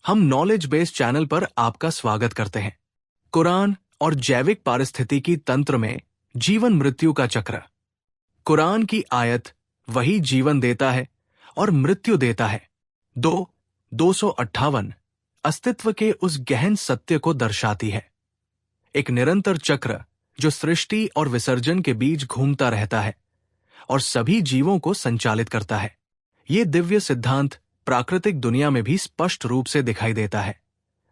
हम knowledge based channel पर आपका स्वागत करते हैं। कुरान और जैविक पारिस्थितिकी तंत्र में जीवन मृत्यु का चक्र। कुरान की आयत वही जीवन देता है और मृत्यु देता है 258 अस्तित्व के उस गहन सत्य को दर्शाती है। एक निरंतर चक्र जो सृष्टि और विसर्जन के बीच घूमता रहता है और सभी जीवों को संचालित करता है। ये दिव्य सिद्धांत प्राकृतिक दुनिया में भी स्पष्ट रूप से दिखाई देता है,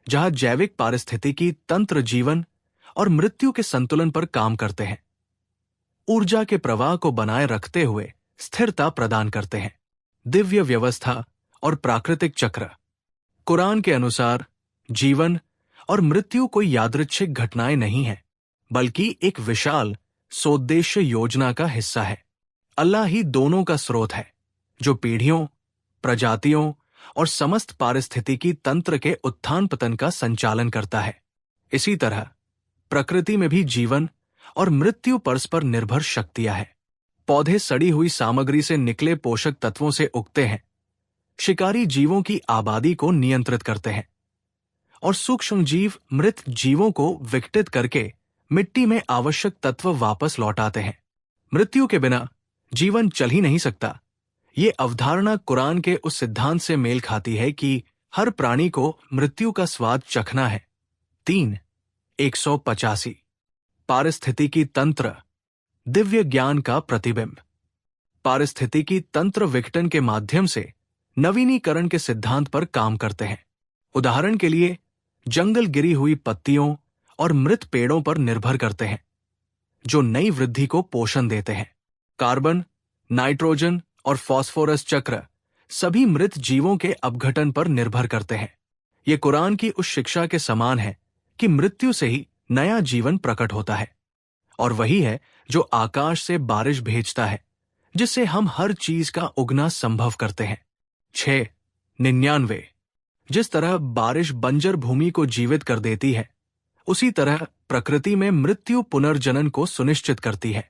जहां जैविक पारिस्थितिकी तंत्र जीवन और मृत्यु के संतुलन पर काम करते हैं, ऊर्जा के प्रवाह को बनाए रखते हुए स्थिरता प्रदान करते हैं। दिव्य व्यवस्था और प्राकृतिक चक्र। कुरान के अनुसार जीवन और मृत्यु कोई यादृच्छिक घटनाएं नहीं है, बल्कि एक विशाल सोद्देश्य योजना का हिस्सा है। अल्लाह ही दोनों का स्रोत है, जो पीढ़ियों, प्रजातियों और समस्त पारिस्थितिकी तंत्र के उत्थान पतन का संचालन करता है। इसी तरह प्रकृति में भी जीवन और मृत्यु परस्पर निर्भर शक्तियां हैं। पौधे सड़ी हुई सामग्री से निकले पोषक तत्वों से उगते हैं, शिकारी जीवों की आबादी को नियंत्रित करते हैं और सूक्ष्म जीव मृत जीवों को विघटित करके मिट्टी में आवश्यक तत्व वापस लौटाते हैं। मृत्यु के बिना जीवन चल ही नहीं सकता। ये अवधारणा कुरान के उस सिद्धांत से मेल खाती है कि हर प्राणी को मृत्यु का स्वाद चखना है। 185 पारिस्थितिकी तंत्र, दिव्य ज्ञान का प्रतिबिंब। पारिस्थितिकी तंत्र विघटन के माध्यम से नवीनीकरण के सिद्धांत पर काम करते हैं। उदाहरण के लिए जंगल गिरी हुई पत्तियों और मृत पेड़ों पर निर्भर करते हैं, जो नई वृद्धि को पोषण देते हैं। कार्बन, नाइट्रोजन और फास्फोरस चक्र सभी मृत जीवों के अपघटन पर निर्भर करते हैं। ये कुरान की उस शिक्षा के समान है कि मृत्यु से ही नया जीवन प्रकट होता है, और वही है जो आकाश से बारिश भेजता है, जिससे हम हर चीज का उगना संभव करते हैं। 699 जिस तरह बारिश बंजर भूमि को जीवित कर देती है, उसी तरह प्रकृति में मृत्यु पुनर्जनन को सुनिश्चित करती है,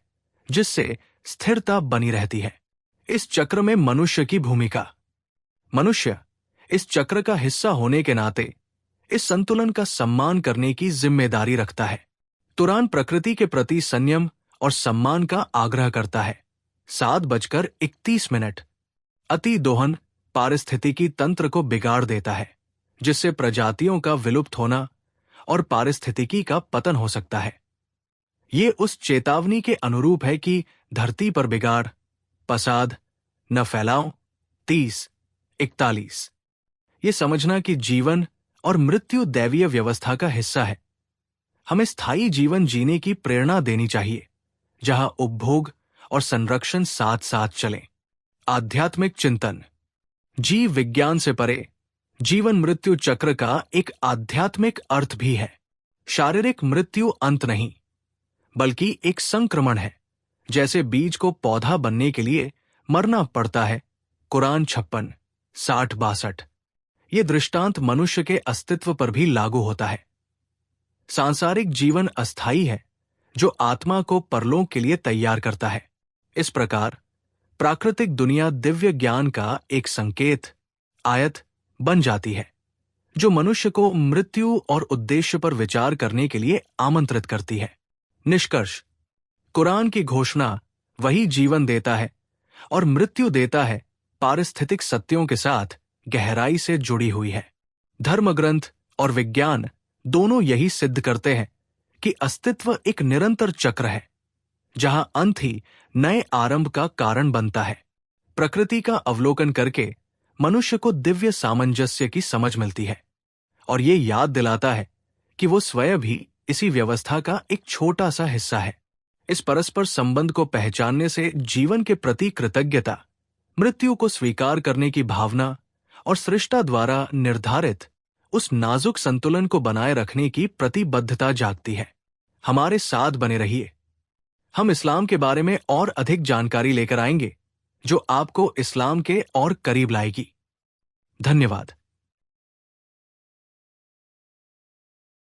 जिससे स्थिरता बनी रहती है। इस चक्र में मनुष्य की भूमिका। मनुष्य इस चक्र का हिस्सा होने के नाते इस संतुलन का सम्मान करने की जिम्मेदारी रखता है। कुरान प्रकृति के प्रति संयम और सम्मान का आग्रह करता है। 7:31 अति दोहन पारिस्थितिकी तंत्र को बिगाड़ देता है, जिससे प्रजातियों का विलुप्त होना और पारिस्थितिकी का पतन हो सकता है। ये उस चेतावनी के अनुरूप है कि धरती पर बिगाड़, पसाद न फैलाओ। 30:41 ये समझना कि जीवन और मृत्यु दैवीय व्यवस्था का हिस्सा है, हमें स्थायी जीवन जीने की प्रेरणा देनी चाहिए, जहां उपभोग और संरक्षण साथ साथ चलें। आध्यात्मिक चिंतन। जीव विज्ञान से परे जीवन मृत्यु चक्र का एक आध्यात्मिक अर्थ भी है। शारीरिक मृत्यु अंत नहीं, बल्कि एक संक्रमण है। जैसे बीज को पौधा बनने के लिए मरना पड़ता है। कुरान 56:60-62 ये दृष्टांत मनुष्य के अस्तित्व पर भी लागू होता है। सांसारिक जीवन अस्थायी है, जो आत्मा को परलोक के लिए तैयार करता है। इस प्रकार प्राकृतिक दुनिया दिव्य ज्ञान का एक संकेत, आयत बन जाती है, जो मनुष्य को मृत्यु और उद्देश्य पर विचार करने के लिए आमंत्रित करती है। निष्कर्ष। कुरान की घोषणा वही जीवन देता है और मृत्यु देता है पारिस्थितिक सत्यों के साथ गहराई से जुड़ी हुई है। धर्मग्रंथ और विज्ञान दोनों यही सिद्ध करते हैं कि अस्तित्व एक निरंतर चक्र है, जहां अंत ही नए आरंभ का कारण बनता है। प्रकृति का अवलोकन करके मनुष्य को दिव्य सामंजस्य की समझ मिलती है, और ये याद दिलाता है कि वो स्वयं भी इसी व्यवस्था का एक छोटा सा हिस्सा है। इस परस्पर संबंध को पहचानने से जीवन के प्रति कृतज्ञता, मृत्यु को स्वीकार करने की भावना और सृष्टा द्वारा निर्धारित उस नाजुक संतुलन को बनाए रखने की प्रतिबद्धता जागती है। हमारे साथ बने रहिए। हम इस्लाम के बारे में और अधिक जानकारी लेकर आएंगे, जो आपको इस्लाम के और करीब लाएगी। धन्यवाद।